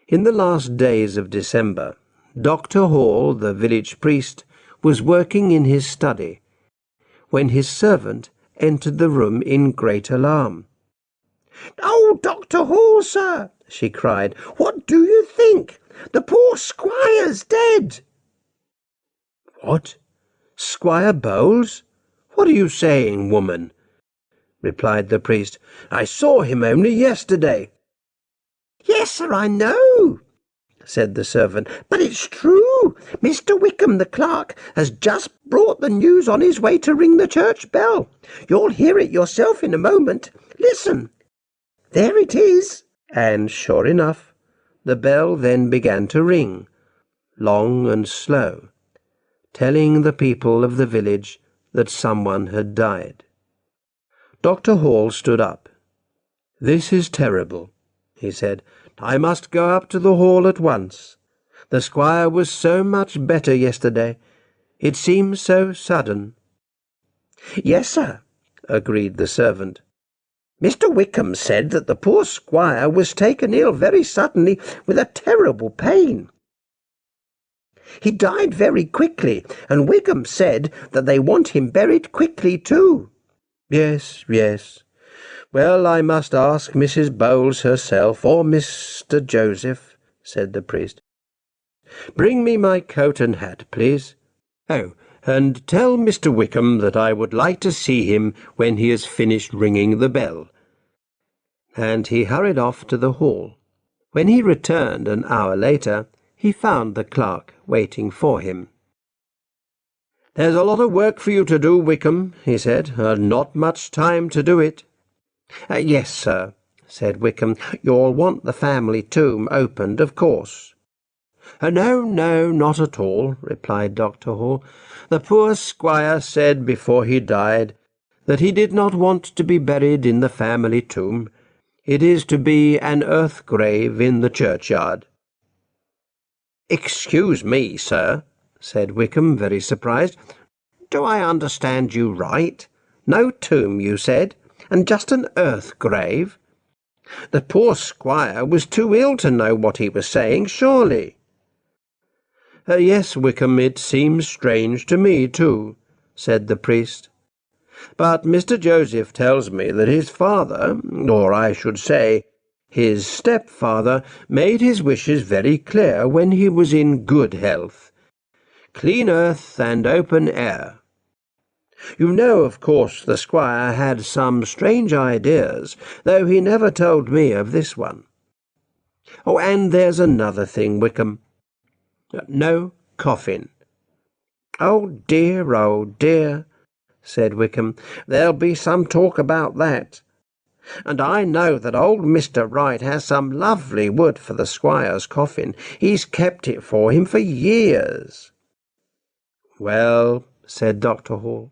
In the last days of December, Dr. Hall, the village priest, was working in his study, when his servant entered the room in great alarm. "Oh, Dr. Hall, sir," she cried, "what do you think? The poor squire's dead." "What? Squire Bowles? What are you saying, woman?" replied the priest. "I saw him only yesterday." "Yes, sir, I know," said the servant, "but it's true. Mr. Wickham, the clerk, has just brought the news on his way to ring the church bell. You'll hear it yourself in a moment. Listen. There it is." And sure enough, the bell then began to ring, long and slow, telling the people of the village that someone had died. Dr. Hall stood up. "This is terrible," he said. "I must go up to the hall at once. The squire was so much better yesterday. It seems so sudden." "Yes, sir," agreed the servant. "Mr. Wickham said that the poor squire was taken ill very suddenly with a terrible pain. He died very quickly, and Wickham said that they want him buried quickly too." "Yes, yes. Well, I must ask Mrs. Bowles herself, or Mr. Joseph," said the priest. "Bring me my coat and hat, please. Oh, and tell Mr. Wickham that I would like to see him when he has finished ringing the bell." And he hurried off to the hall. When he returned an hour later, he found the clerk waiting for him. "There's a lot of work for you to do, Wickham," he said, "and not much time to do it." "Yes, sir," said Wickham. "You'll want the family tomb opened, of course." "No, not at all," replied Dr. Hall. "The poor squire said before he died that he did not want to be buried in the family tomb. It is to be an earth grave in the churchyard." "Excuse me, sir," said Wickham, very surprised. "Do I understand you right? No tomb, you said, and just an earth grave? The poor squire was too ill to know what he was saying, surely." "Yes, Wickham, it seems strange to me too," said the priest. "But Mr. Joseph tells me that his father, or I should say his stepfather, made his wishes very clear when he was in good health. Clean earth and open air. You know, of course, the squire had some strange ideas, though he never told me of this one. Oh, and there's another thing, Wickham. No coffin." Oh dear," said Wickham. "There'll be some talk about that. And I know that old Mr. Wright has some lovely wood for the squire's coffin. He's kept it for him for years." "Well," said Dr. Hall,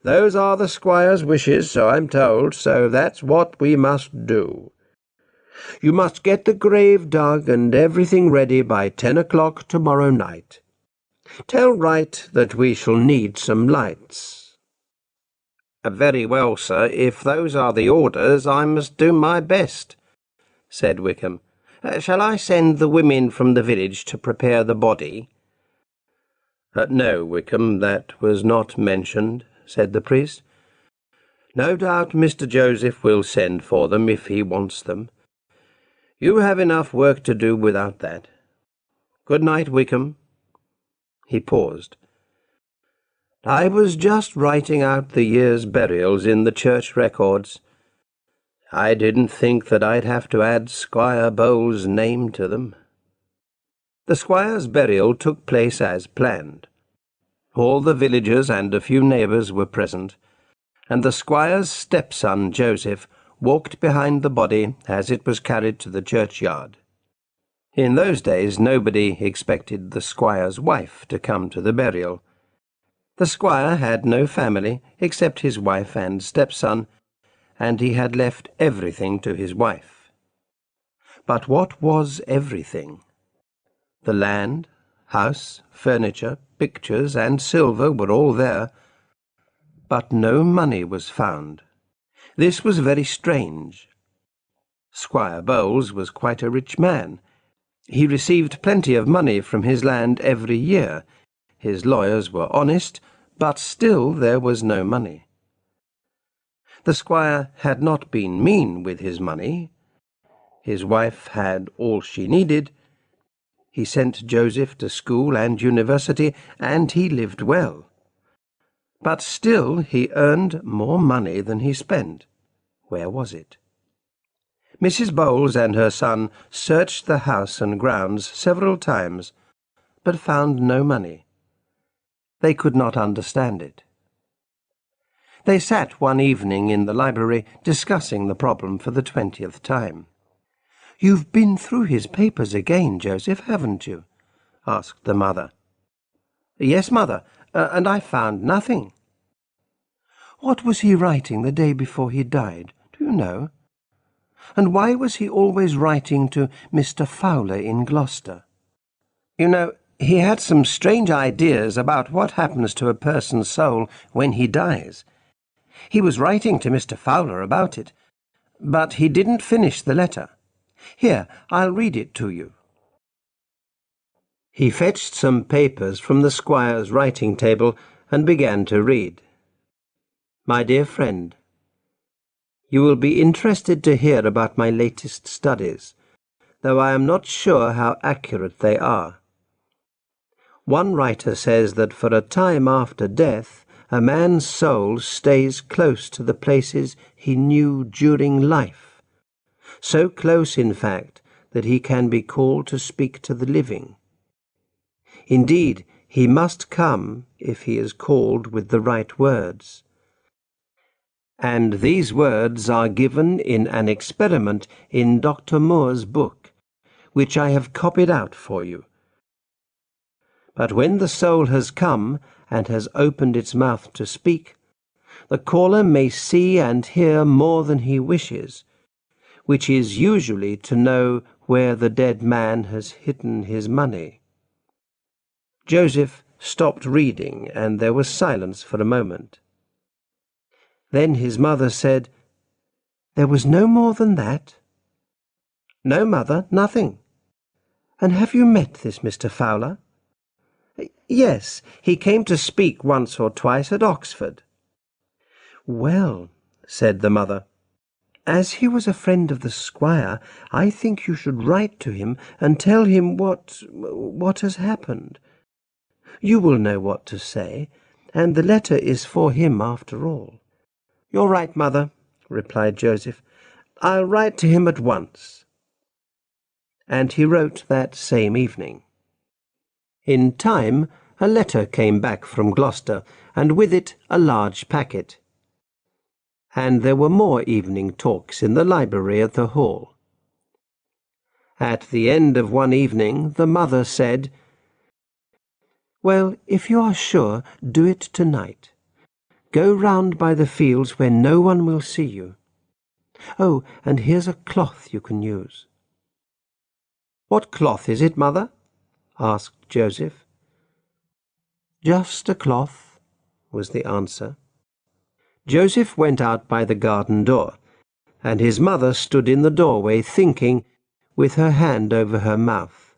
"those are the squire's wishes, so I'm told, so that's what we must do. You must get the grave dug and everything ready by 10 o'clock tomorrow night. Tell Wright that we shall need some lights." "Very well, sir. If those are the orders, I must do my best," said Wickham. "Shall I send the women from the village to prepare the body?" "No, Wickham, that was not mentioned," said the priest. "No doubt Mr. Joseph will send for them if he wants them. You have enough work to do without that. Good night, Wickham." He paused. "I was just writing out the year's burials in the church records. I didn't think that I'd have to add Squire Bowles' name to them." The squire's burial took place as planned. All the villagers and a few neighbours were present, and the squire's stepson Joseph walked behind the body as it was carried to the churchyard. In those days nobody expected the squire's wife to come to the burial. The squire had no family except his wife and stepson, and he had left everything to his wife. But what was everything? The land, house, furniture, pictures, and silver were all there, but no money was found. This was very strange. Squire Bowles was quite a rich man, He received plenty of money from his land every year. His lawyers were honest, but still there was no money. The squire had not been mean with his money. His wife had all she needed. He sent Joseph to school and university, and he lived well. But still he earned more money than he spent. Where was it? Mrs. Bowles and her son searched the house and grounds several times, but found no money. They could not understand it. They sat one evening in the library discussing the problem for the 20th time. "You've been through his papers again, Joseph, haven't you?" asked the mother. "Yes, mother, and I found nothing." "What was he writing the day before he died? Do you know? And why was he always writing to Mr. Fowler in Gloucester? You know, he had some strange ideas about what happens to a person's soul when he dies. He was writing to Mr. Fowler about it, but he didn't finish the letter. Here, I'll read it to you." He fetched some papers from the squire's writing table and began to read. "My dear friend, you will be interested to hear about my latest studies, though I am not sure how accurate they are. One writer says that for a time after death, a man's soul stays close to the places he knew during life, so close, in fact, that he can be called to speak to the living. Indeed, he must come if he is called with the right words. And these words are given in an experiment in Dr. Moore's book, which I have copied out for you. But when the soul has come and has opened its mouth to speak, the caller may see and hear more than he wishes, which is usually to know where the dead man has hidden his money." Joseph stopped reading, and there was silence for a moment. Then his mother said, "There was no more than that?" "No, mother, nothing." "And have you met this Mr. Fowler?" "Yes, he came to speak once or twice at Oxford." "Well," said the mother, "as he was a friend of the squire, I think you should write to him and tell him what has happened. You will know what to say, and the letter is for him after all." "You're right, mother," replied Joseph. "I'll write to him at once." And he wrote that same evening. In time, a letter came back from Gloucester, and with it a large packet. And there were more evening talks in the library at the Hall. At the end of one evening, the mother said, "Well, if you are sure, do it tonight. Go round by the fields where no one will see you. Oh, and here's a cloth you can use." "What cloth is it, mother?" asked Joseph. "Just a cloth," was the answer. Joseph went out by the garden door, and his mother stood in the doorway thinking, with her hand over her mouth.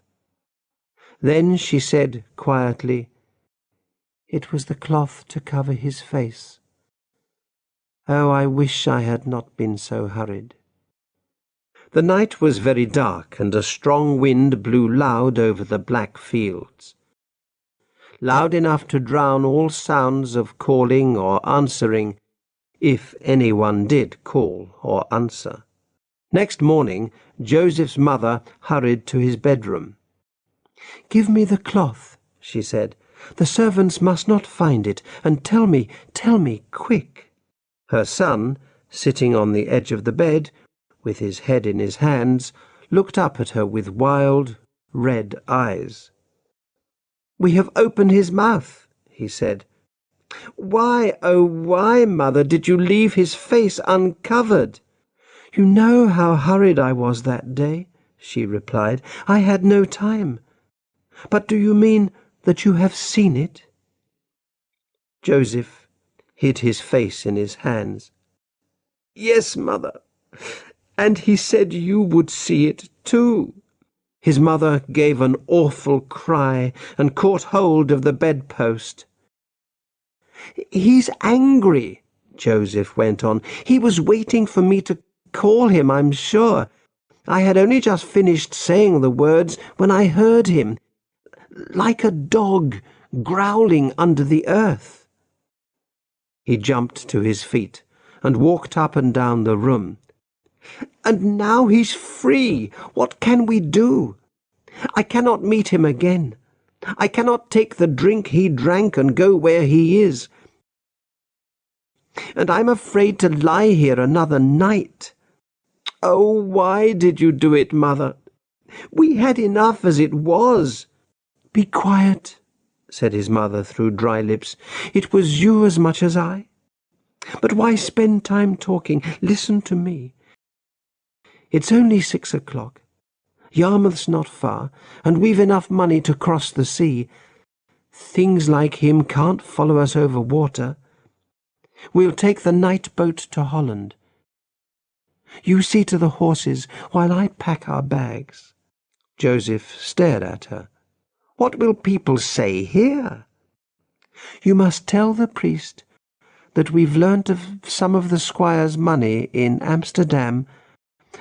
Then she said quietly, "It was the cloth to cover his face. Oh, I wish I had not been so hurried." The night was very dark, and a strong wind blew loud over the black fields, loud enough to drown all sounds of calling or answering, if anyone did call or answer. Next morning, Joseph's mother hurried to his bedroom. "Give me the cloth," she said. "The servants must not find it, and tell me, quick." Her son, sitting on the edge of the bed, with his head in his hands, looked up at her with wild, red eyes. "We have opened his mouth," he said. "Why, oh why, mother, did you leave his face uncovered?" "You know how hurried I was that day," she replied. "I had no time. But do you mean that you have seen it?" Joseph hid his face in his hands. "Yes, mother, and he said you would see it too. His mother gave an awful cry and caught hold of the bedpost. "He's angry," Joseph went on. "He was waiting for me to call him, I'm sure. I had only just finished saying the words when I heard him, like a dog growling under the earth." He jumped to his feet and walked up and down the room. "And now he's free. What can we do? I cannot meet him again. I cannot take the drink he drank and go where he is. And I'm afraid to lie here another night. Oh, why did you do it, Mother? We had enough as it was." "Be quiet," said his mother through dry lips. "It was you as much as I. But why spend time talking? Listen to me. It's only 6 o'clock. Yarmouth's not far, and we've enough money to cross the sea. Things like him can't follow us over water. We'll take the night boat to Holland. You see to the horses while I pack our bags." Joseph stared at her. "What will people say here?" "You must tell the priest that we've learnt of some of the squire's money in Amsterdam,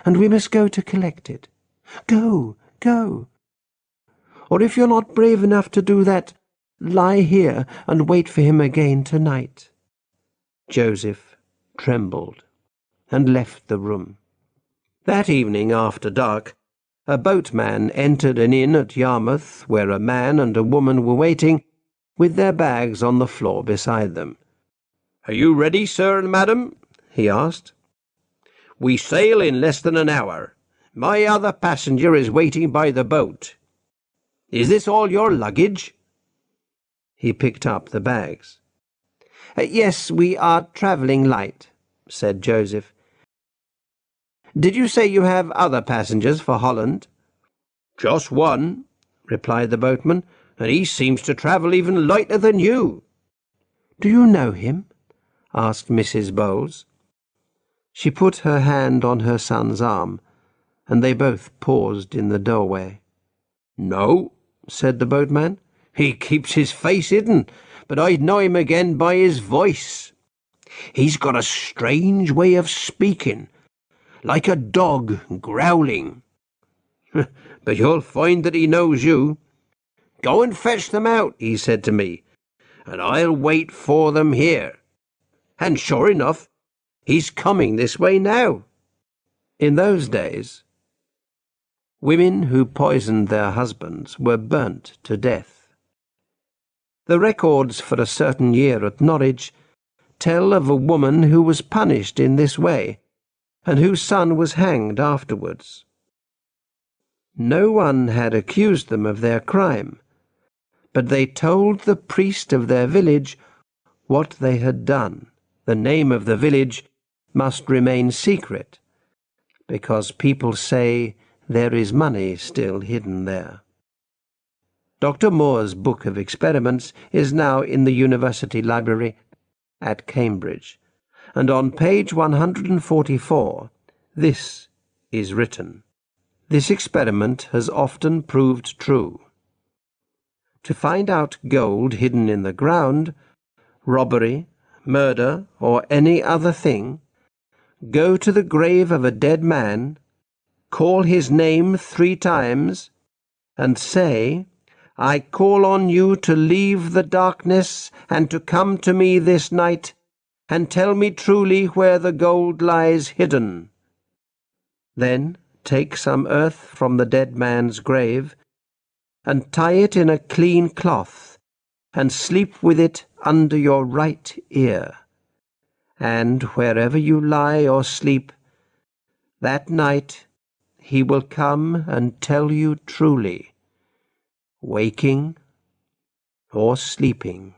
and we must go to collect it. Go, go. Or if you're not brave enough to do that, lie here and wait for him again tonight." Joseph trembled and left the room. That evening after dark, a boatman entered an inn at Yarmouth where a man and a woman were waiting, with their bags on the floor beside them. "Are you ready, sir and madam?" he asked. "We sail in less than an hour. My other passenger is waiting by the boat. Is this all your luggage?" He picked up the bags. "Yes, we are travelling light," said Joseph. "Did you say you have other passengers for Holland?" "Just one," replied the boatman, "and he seems to travel even lighter than you." "Do you know him?" asked Mrs. Bowles. She put her hand on her son's arm, and they both paused in the doorway. "No," said the boatman. "He keeps his face hidden, but I'd know him again by his voice. He's got a strange way of speaking, like a dog growling. But you'll find that he knows you. 'Go and fetch them out,' he said to me, 'and I'll wait for them here.' And sure enough, he's coming this way now." In those days, women who poisoned their husbands were burnt to death. The records for a certain year at Norwich tell of a woman who was punished in this way, and whose son was hanged afterwards. No one had accused them of their crime, but they told the priest of their village what they had done. The name of the village must remain secret, because people say there is money still hidden there. Dr. Moore's book of experiments is now in the University Library at Cambridge, and on page 144 this is written: "This experiment has often proved true. To find out gold hidden in the ground, robbery, murder, or any other thing, go to the grave of a dead man, call his name 3 times, and say, 'I call on you to leave the darkness and to come to me this night, and tell me truly where the gold lies hidden.' Then take some earth from the dead man's grave, and tie it in a clean cloth, and sleep with it under your right ear. And wherever you lie or sleep, that night he will come and tell you truly, waking or sleeping."